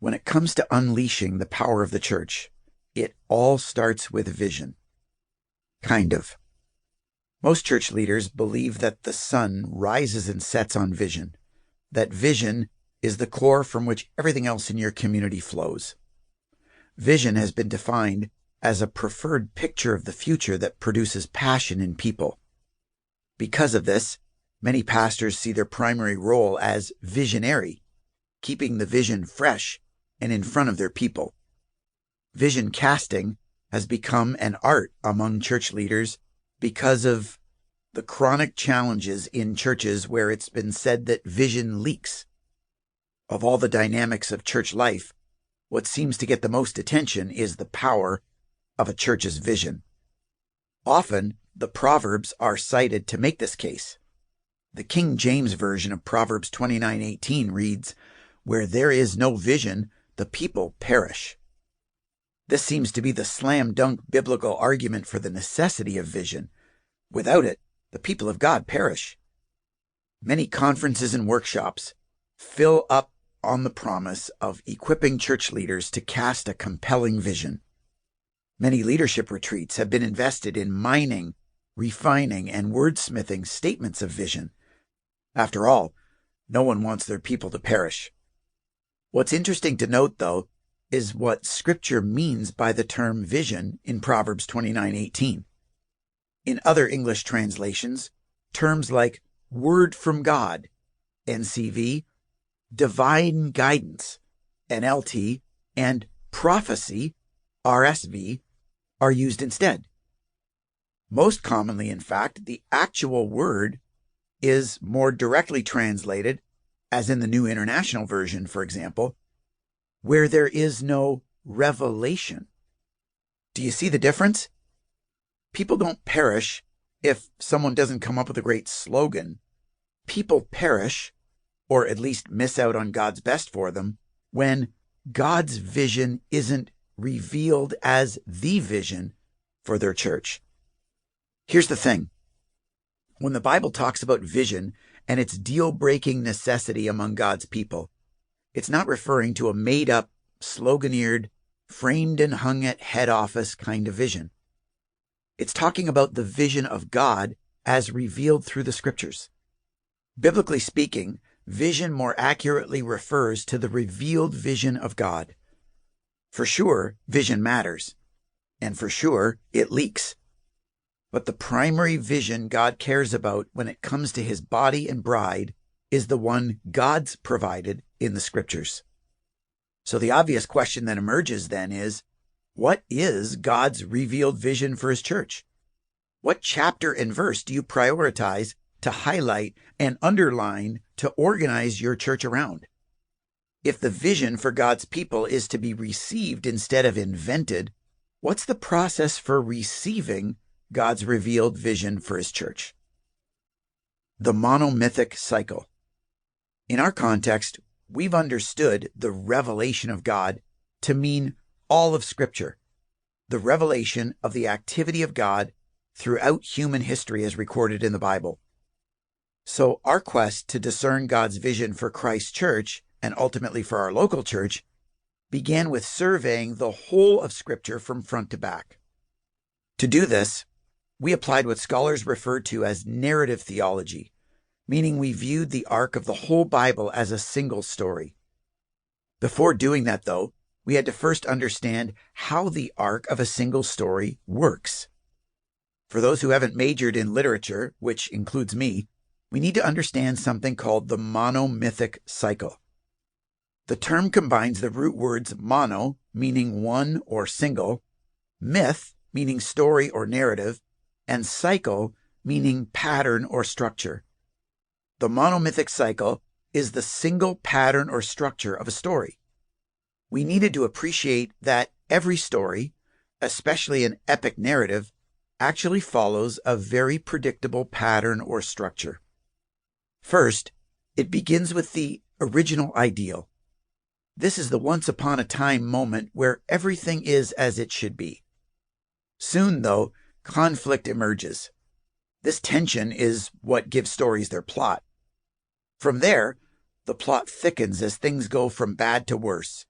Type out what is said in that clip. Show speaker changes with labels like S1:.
S1: When it comes to unleashing the power of the church, it all starts with vision. Kind of. Most church leaders believe that the sun rises and sets on vision, that vision is the core from which everything else in your community flows. Vision has been defined as a preferred picture of the future that produces passion in people. Because of this, many pastors see their primary role as visionary, keeping the vision fresh and in front of their people. Vision casting has become an art among church leaders because of the chronic challenges in churches where it's been said that vision leaks. Of all the dynamics of church life, what seems to get the most attention is the power of a church's vision. Often, the Proverbs are cited to make this case. The King James Version of Proverbs 29:18 reads, "Where there is no vision, the people perish." This seems to be the slam-dunk biblical argument for the necessity of vision. Without it, the people of God perish. Many conferences and workshops fill up on the promise of equipping church leaders to cast a compelling vision. Many leadership retreats have been invested in mining, refining, and wordsmithing statements of vision. After all, no one wants their people to perish. What's interesting to note, though, is what Scripture means by the term vision in Proverbs 29:18. In other English translations, terms like word from God, NCV, divine guidance, NLT, and prophecy, RSV, are used instead. Most commonly, in fact, the actual word is more directly translated, as in the New International Version, for example, where there is no revelation. Do you see the difference? People don't perish if someone doesn't come up with a great slogan. People perish, or at least miss out on God's best for them, when God's vision isn't revealed as the vision for their church. Here's the thing. When the Bible talks about vision and its deal-breaking necessity among God's people, it's not referring to a made-up, sloganeered, framed and hung at head office kind of vision. It's talking about the vision of God as revealed through the Scriptures. Biblically speaking, vision more accurately refers to the revealed vision of God. For sure, vision matters, and for sure, it leaks. But the primary vision God cares about when it comes to his body and bride is the one God's provided in the Scriptures. So the obvious question that emerges then is, what is God's revealed vision for his church? What chapter and verse do you prioritize to highlight and underline to organize your church around? If the vision for God's people is to be received instead of invented, what's the process for receiving God's revealed vision for his church? The monomythic cycle. In our context, we've understood the revelation of God to mean all of Scripture, the revelation of the activity of God throughout human history as recorded in the Bible. So our quest to discern God's vision for Christ's church, and ultimately for our local church, began with surveying the whole of Scripture from front to back. To do this, we applied what scholars refer to as narrative theology, meaning we viewed the arc of the whole Bible as a single story. Before doing that, though, we had to first understand how the arc of a single story works. For those who haven't majored in literature, which includes me, we need to understand something called the monomythic cycle. The term combines the root words mono, meaning one or single, myth, meaning story or narrative, and cycle, meaning pattern or structure. The monomythic cycle is the single pattern or structure of a story. We needed to appreciate that every story, especially an epic narrative, actually follows a very predictable pattern or structure. First, it begins with the original ideal. This is the once-upon-a-time moment where everything is as it should be. Soon, though, conflict emerges. This tension is what gives stories their plot. From there, the plot thickens as things go from bad to worse.